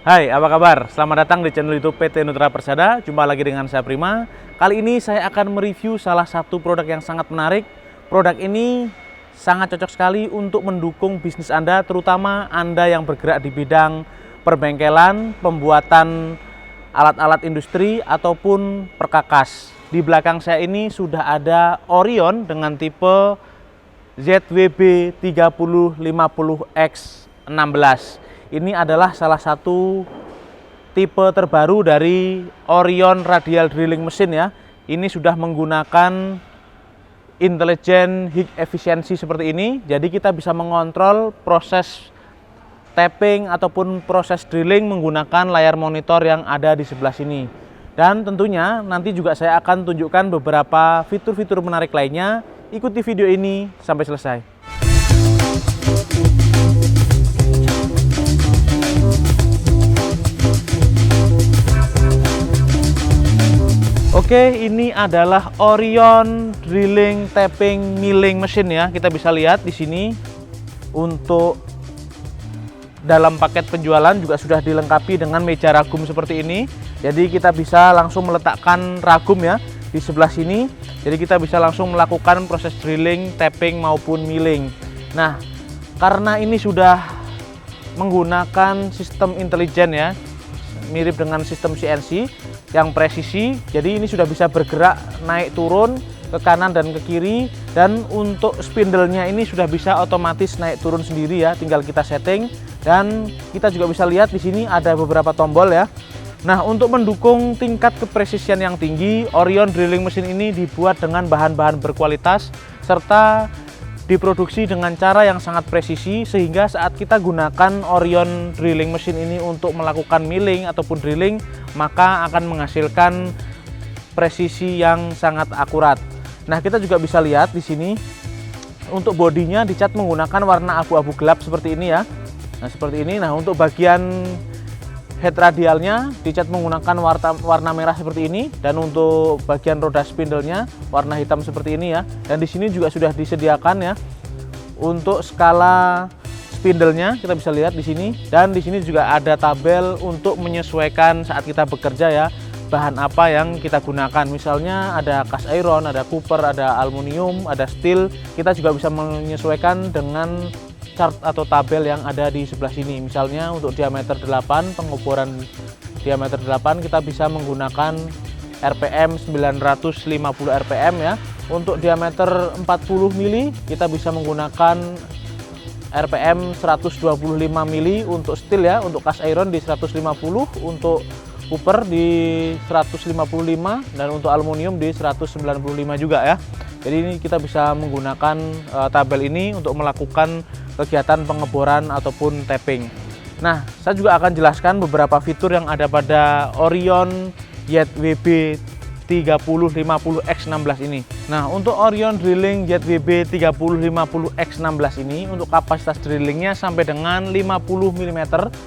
Hai, apa kabar? Selamat datang di channel YouTube PT Nutra Persada. Jumpa lagi dengan saya Prima. Kali ini saya akan mereview salah satu produk yang sangat menarik. Produk ini sangat cocok sekali untuk mendukung bisnis Anda, terutama Anda yang bergerak di bidang perbengkelan, pembuatan alat-alat industri, ataupun perkakas. Di belakang saya ini sudah ada Orion dengan tipe ZWB 3050X16. Ini adalah salah satu tipe terbaru dari Orion Radial Drilling Machine ya. Ini sudah menggunakan intelligent heat efficiency seperti ini. Jadi kita bisa mengontrol proses tapping ataupun proses drilling menggunakan layar monitor yang ada di sebelah sini. Dan tentunya nanti juga saya akan tunjukkan beberapa fitur-fitur menarik lainnya. Ikuti video ini sampai selesai. Oke, ini adalah Orion Drilling Tapping Milling Machine ya. Kita bisa lihat di sini untuk dalam paket penjualan juga sudah dilengkapi dengan meja ragum seperti ini. Jadi kita bisa langsung meletakkan ragum ya di sebelah sini. Jadi kita bisa langsung melakukan proses drilling, tapping maupun milling. Nah, karena ini sudah menggunakan sistem intelijen ya, mirip dengan sistem CNC yang presisi, jadi ini sudah bisa bergerak naik turun ke kanan dan ke kiri, dan untuk spindle-nya ini sudah bisa otomatis naik turun sendiri ya, tinggal kita setting. Dan kita juga bisa lihat di sini ada beberapa tombol ya. Nah, untuk mendukung tingkat kepresisian yang tinggi, Orion Drilling Machine ini dibuat dengan bahan-bahan berkualitas serta diproduksi dengan cara yang sangat presisi, sehingga saat kita gunakan Orion Drilling Machine ini untuk melakukan milling ataupun drilling, maka akan menghasilkan presisi yang sangat akurat. Nah, kita juga bisa lihat di sini untuk bodinya dicat menggunakan warna abu-abu gelap seperti ini ya. Nah, seperti ini. Nah, untuk bagian head radialnya dicat menggunakan warna merah seperti ini, dan untuk bagian roda spindle-nya warna hitam seperti ini ya. Dan di sini juga sudah disediakan ya untuk skala spindle-nya, kita bisa lihat di sini. Dan di sini juga ada tabel untuk menyesuaikan saat kita bekerja ya, bahan apa yang kita gunakan. Misalnya ada cast iron, ada copper, ada aluminium, ada steel. Kita juga bisa menyesuaikan dengan chart atau tabel yang ada di sebelah sini. Misalnya untuk diameter 8, pengoboran diameter 8 kita bisa menggunakan RPM 950 RPM ya. Untuk diameter 40 mili kita bisa menggunakan RPM 125 mili untuk steel ya. Untuk cast iron di 150, untuk copper di 155, dan untuk aluminium di 195 juga ya. Jadi ini kita bisa menggunakan tabel ini untuk melakukan kegiatan pengeboran ataupun tapping. Nah, saya juga akan jelaskan beberapa fitur yang ada pada Orion ZWB 3050X16 ini. Nah, untuk Orion Drilling ZWB 3050X16 ini, untuk kapasitas drillingnya sampai dengan 50 mm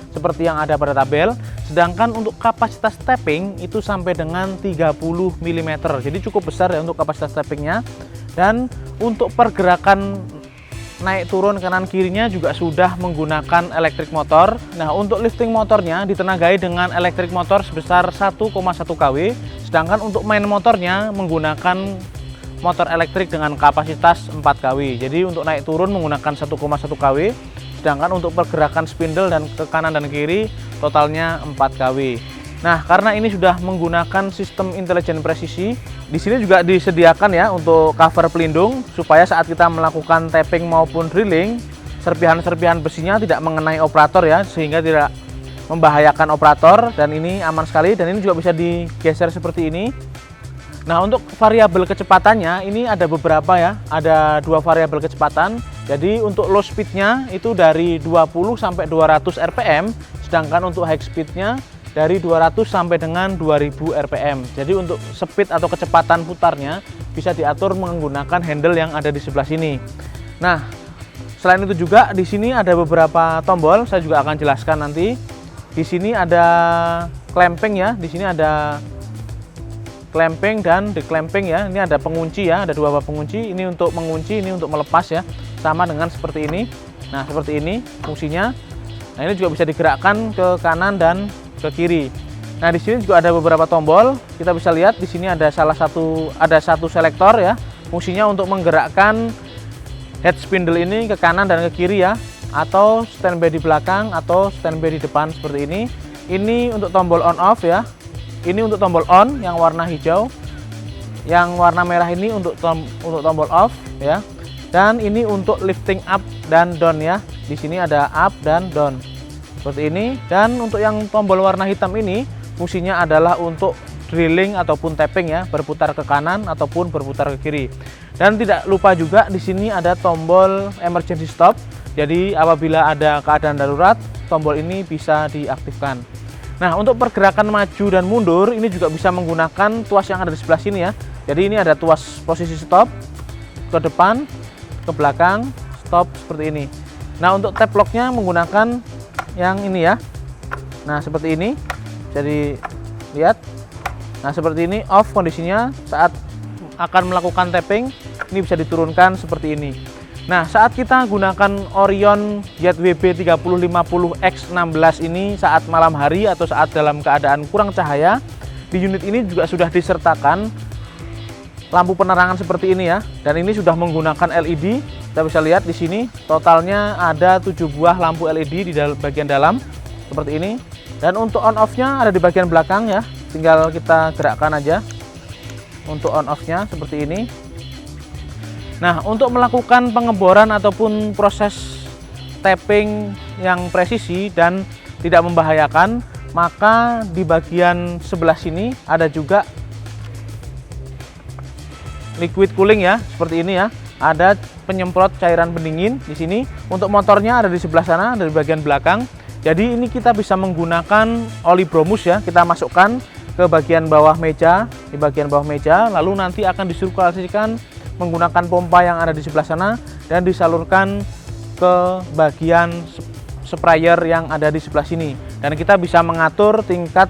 seperti yang ada pada tabel. Sedangkan untuk kapasitas tapping itu sampai dengan 30 mm. Jadi cukup besar ya untuk kapasitas tappingnya. Dan untuk pergerakan naik turun kanan kirinya juga sudah menggunakan elektrik motor. Nah, untuk lifting motornya ditenagai dengan elektrik motor sebesar 1,1 kW, sedangkan untuk main motornya menggunakan motor elektrik dengan kapasitas 4 kW. Jadi untuk naik turun menggunakan 1,1 kW, sedangkan untuk pergerakan spindle dan ke kanan dan kiri totalnya 4 kW. Nah, karena ini sudah menggunakan sistem intelijen presisi, di sini juga disediakan ya untuk cover pelindung supaya saat kita melakukan tapping maupun drilling, serpihan-serpihan besinya tidak mengenai operator ya, sehingga tidak membahayakan operator. Dan ini aman sekali, dan ini juga bisa digeser seperti ini. Nah, untuk variabel kecepatannya ini ada beberapa ya, ada 2 variabel kecepatan. Jadi untuk low speednya itu dari 20 sampai 200 rpm, sedangkan untuk high speednya dari 200 sampai dengan 2000 rpm. Jadi untuk speed atau kecepatan putarnya bisa diatur menggunakan handle yang ada di sebelah sini. Nah, selain itu juga di sini ada beberapa tombol, saya juga akan jelaskan nanti. Di sini ada clamping ya, di sini ada clamping dan declamping ya. Ini ada pengunci ya, ada 2 pengunci. Ini untuk mengunci, ini untuk melepas ya. Sama dengan seperti ini. Nah, seperti ini fungsinya. Nah, ini juga bisa digerakkan ke kanan dan ke kiri. Nah, di sini juga ada beberapa tombol. Kita bisa lihat di sini ada satu selektor ya. Fungsinya untuk menggerakkan head spindle ini ke kanan dan ke kiri ya, atau standby di belakang atau standby di depan seperti ini. Ini untuk tombol on off ya. Ini untuk tombol on yang warna hijau. Yang warna merah ini untuk tombol off ya. Dan ini untuk lifting up dan down ya. Di sini ada up dan down. Seperti ini. Dan untuk yang tombol warna hitam ini fungsinya adalah untuk drilling ataupun tapping ya, berputar ke kanan ataupun berputar ke kiri. Dan tidak lupa juga di sini ada tombol emergency stop. Jadi apabila ada keadaan darurat, tombol ini bisa diaktifkan. Nah, untuk pergerakan maju dan mundur ini juga bisa menggunakan tuas yang ada di sebelah sini ya. Jadi ini ada tuas posisi stop, ke depan, ke belakang, stop seperti ini. Nah, untuk tap locknya menggunakan yang ini ya. Nah, seperti ini. Jadi lihat. Nah, seperti ini off kondisinya. Saat akan melakukan tapping ini bisa diturunkan seperti ini. Nah, saat kita gunakan Orion ZWB 3050X16 ini saat malam hari atau saat dalam keadaan kurang cahaya, di unit ini juga sudah disertakan lampu penerangan seperti ini ya. Dan ini sudah menggunakan LED. Kita bisa lihat di sini totalnya ada 7 buah lampu LED di bagian dalam seperti ini. Dan untuk on off-nya ada di bagian belakang ya. Tinggal kita gerakkan aja untuk on off-nya seperti ini. Nah, untuk melakukan pengeboran ataupun proses tapping yang presisi dan tidak membahayakan, maka di bagian sebelah sini ada juga liquid cooling ya, seperti ini ya. Ada penyemprot cairan pendingin di sini. Untuk motornya ada di sebelah sana, dari bagian belakang. Jadi ini kita bisa menggunakan oli bromus ya, kita masukkan ke bagian bawah meja, di bagian bawah meja, lalu nanti akan disirkulasikan menggunakan pompa yang ada di sebelah sana dan disalurkan ke bagian sprayer yang ada di sebelah sini. Dan kita bisa mengatur tingkat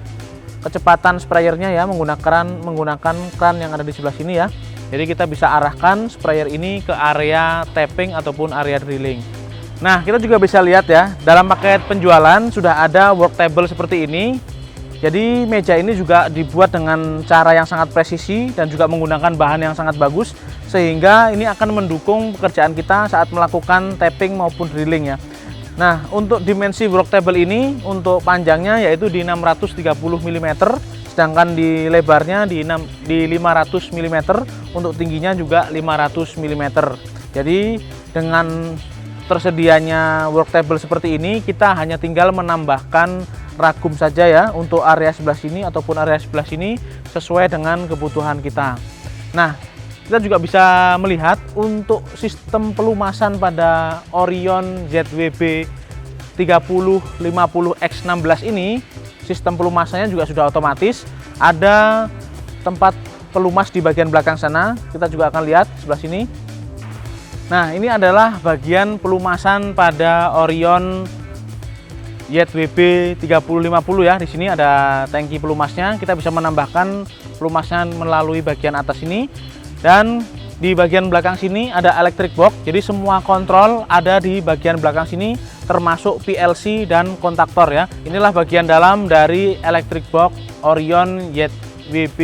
kecepatan sprayernya ya menggunakan kran yang ada di sebelah sini ya. Jadi kita bisa arahkan sprayer ini ke area tapping ataupun area drilling. Nah, kita juga bisa lihat ya, dalam paket penjualan sudah ada work table seperti ini. Jadi meja ini juga dibuat dengan cara yang sangat presisi dan juga menggunakan bahan yang sangat bagus, sehingga ini akan mendukung pekerjaan kita saat melakukan tapping maupun drilling ya. Nah, untuk dimensi work table ini untuk panjangnya yaitu di 630 mm, sedangkan di lebarnya di 500 mm, untuk tingginya juga 500 mm. Jadi dengan tersedianya work table seperti ini, kita hanya tinggal menambahkan ragum saja ya untuk area sebelah sini ataupun area sebelah sini sesuai dengan kebutuhan kita. Nah, kita juga bisa melihat untuk sistem pelumasan pada Orion ZWB 3050X16 ini, sistem pelumasannya juga sudah otomatis. Ada tempat pelumas di bagian belakang sana, kita juga akan lihat sebelah sini. Nah, ini adalah bagian pelumasan pada Orion ZWB 3050 ya. Di sini ada tangki pelumasnya. Kita bisa menambahkan pelumasnya melalui bagian atas ini. Dan di bagian belakang sini ada electric box. Jadi semua kontrol ada di bagian belakang sini, termasuk PLC dan kontaktor ya. Inilah bagian dalam dari electric box Orion ZWB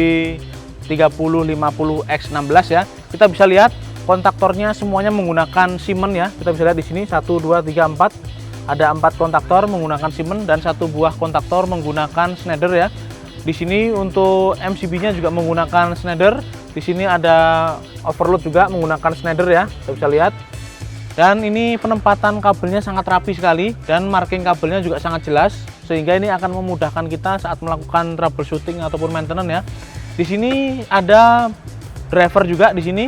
3050X16 ya. Kita bisa lihat kontaktornya semuanya menggunakan Siemens ya. Kita bisa lihat di sini 1 2 3 4. Ada 4 kontaktor menggunakan Siemens dan 1 buah kontaktor menggunakan Schneider ya. Di sini untuk MCB-nya juga menggunakan Schneider. Di sini ada overload juga menggunakan Schneider ya. Kita bisa lihat. Dan ini penempatan kabelnya sangat rapi sekali dan marking kabelnya juga sangat jelas, sehingga ini akan memudahkan kita saat melakukan troubleshooting ataupun maintenance ya. Di sini ada driver juga di sini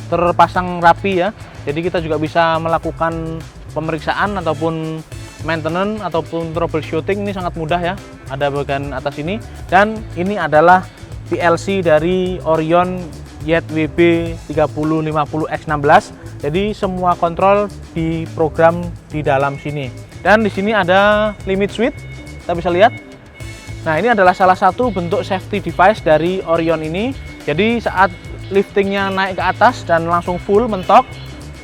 terpasang rapi ya. Jadi kita juga bisa melakukan pemeriksaan ataupun maintenance ataupun troubleshooting ini sangat mudah ya. Ada bagian atas ini, dan ini adalah PLC dari Orion ZWB 3050X16. Jadi semua kontrol diprogram di dalam sini. Dan di sini ada limit switch, kita bisa lihat. Nah, ini adalah salah satu bentuk safety device dari Orion ini. Jadi saat liftingnya naik ke atas dan langsung full mentok,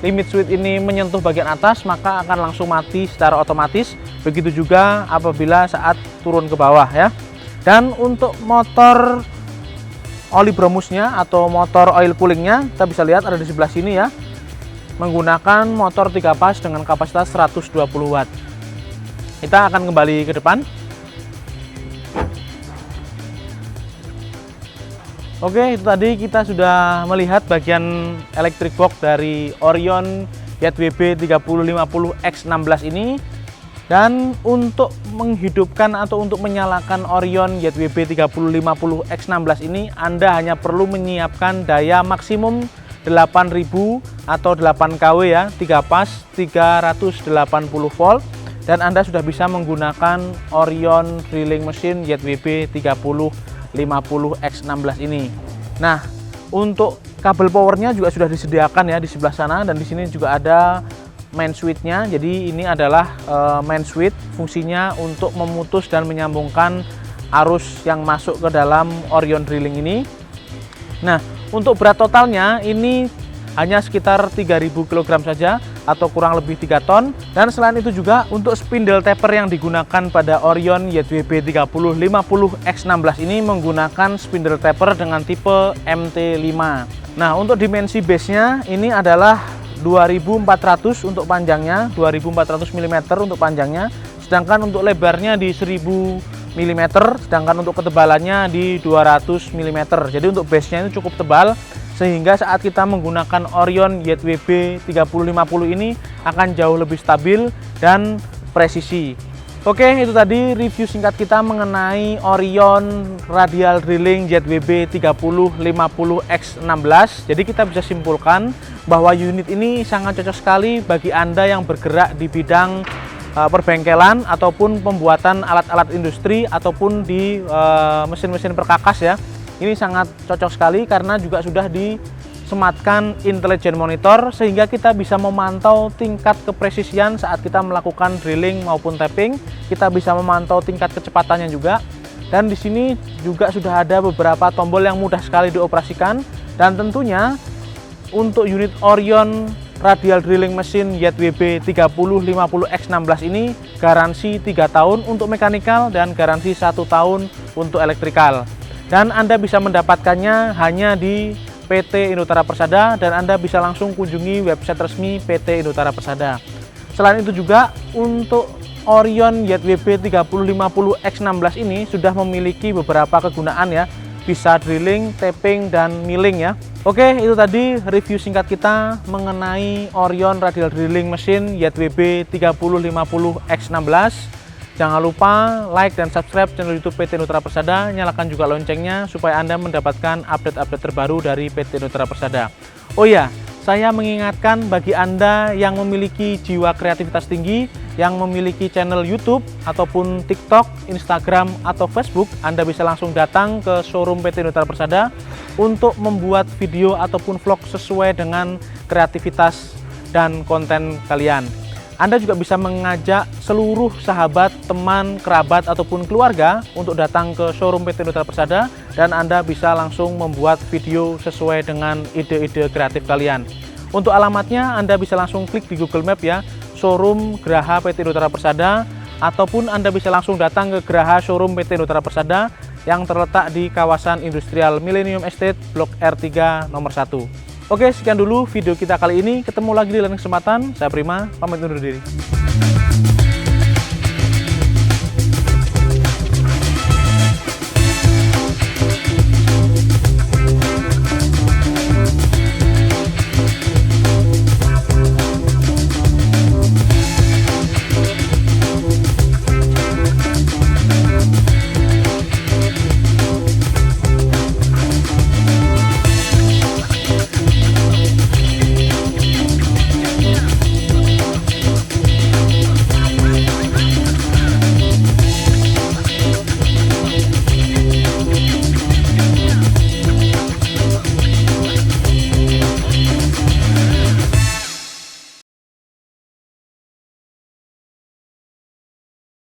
limit switch ini menyentuh bagian atas, maka akan langsung mati secara otomatis. Begitu juga apabila saat turun ke bawah ya. Dan untuk motor oli bromusnya atau motor oil coolingnya, kita bisa lihat ada di sebelah sini ya, menggunakan motor 3 pas dengan kapasitas 120 watt. Kita akan kembali ke depan. Oke, itu tadi kita sudah melihat bagian electric box dari Orion YWB 3050X16 ini. Dan untuk menghidupkan atau untuk menyalakan Orion YWB 3050X16 ini, Anda hanya perlu menyiapkan daya maksimum 8000 atau 8 kW ya, 3 pas 380 volt, dan Anda sudah bisa menggunakan Orion drilling machine YWB 3050X16 ini. Nah, untuk kabel powernya juga sudah disediakan ya di sebelah sana, dan di sini juga ada main switch-nya. Jadi ini adalah main switch, fungsinya untuk memutus dan menyambungkan arus yang masuk ke dalam Orion drilling ini. Nah, untuk berat totalnya ini hanya sekitar 3000 kg saja atau kurang lebih 3 ton. Dan selain itu juga untuk spindle taper yang digunakan pada Orion YWB 3050X16 ini menggunakan spindle taper dengan tipe MT5. Nah, untuk dimensi base-nya ini adalah 2400 untuk panjangnya, 2400 mm untuk panjangnya, sedangkan untuk lebarnya di 1000 mm, sedangkan untuk ketebalannya di 200 mm. Jadi untuk base-nya itu cukup tebal, sehingga saat kita menggunakan Orion YWB 3050 ini akan jauh lebih stabil dan presisi. Oke, itu tadi review singkat kita mengenai Orion Radial Drilling YWB 3050X16. Jadi kita bisa simpulkan bahwa unit ini sangat cocok sekali bagi Anda yang bergerak di bidang perbengkelan ataupun pembuatan alat-alat industri ataupun di mesin-mesin perkakas ya. Ini sangat cocok sekali karena juga sudah disematkan intelligent monitor, sehingga kita bisa memantau tingkat kepresisian saat kita melakukan drilling maupun tapping. Kita bisa memantau tingkat kecepatannya juga. Dan di sini juga sudah ada beberapa tombol yang mudah sekali dioperasikan. Dan tentunya untuk unit Orion Radial Drilling Machine YWB 3050X16 ini garansi 3 tahun untuk mekanikal dan garansi 1 tahun untuk elektrikal. Dan Anda bisa mendapatkannya hanya di PT Indotara Persada, dan Anda bisa langsung kunjungi website resmi PT Indotara Persada. Selain itu juga untuk Orion YWB 3050X16 ini sudah memiliki beberapa kegunaan ya, bisa drilling, tapping, dan milling ya. Oke, itu tadi review singkat kita mengenai Orion Radial Drilling Machine YWB 3050X16. Jangan lupa like dan subscribe channel YouTube PT Indotara Persada, nyalakan juga loncengnya supaya Anda mendapatkan update-update terbaru dari PT Indotara Persada. Oh ya, saya mengingatkan bagi Anda yang memiliki jiwa kreativitas tinggi, yang memiliki channel YouTube ataupun TikTok, Instagram, atau Facebook, Anda bisa langsung datang ke showroom PT Indotara Persada untuk membuat video ataupun vlog sesuai dengan kreativitas dan konten kalian. Anda juga bisa mengajak seluruh sahabat, teman, kerabat, ataupun keluarga untuk datang ke showroom PT Indotara Persada, dan Anda bisa langsung membuat video sesuai dengan ide-ide kreatif kalian. Untuk alamatnya Anda bisa langsung klik di Google Map ya, showroom Geraha PT Indotara Persada, ataupun Anda bisa langsung datang ke Geraha showroom PT Indotara Persada yang terletak di kawasan Industrial Millennium Estate Blok R3 nomor 1. Oke, sekian dulu video kita kali ini. Ketemu lagi di lain kesempatan. Saya Prima, pamit undur diri.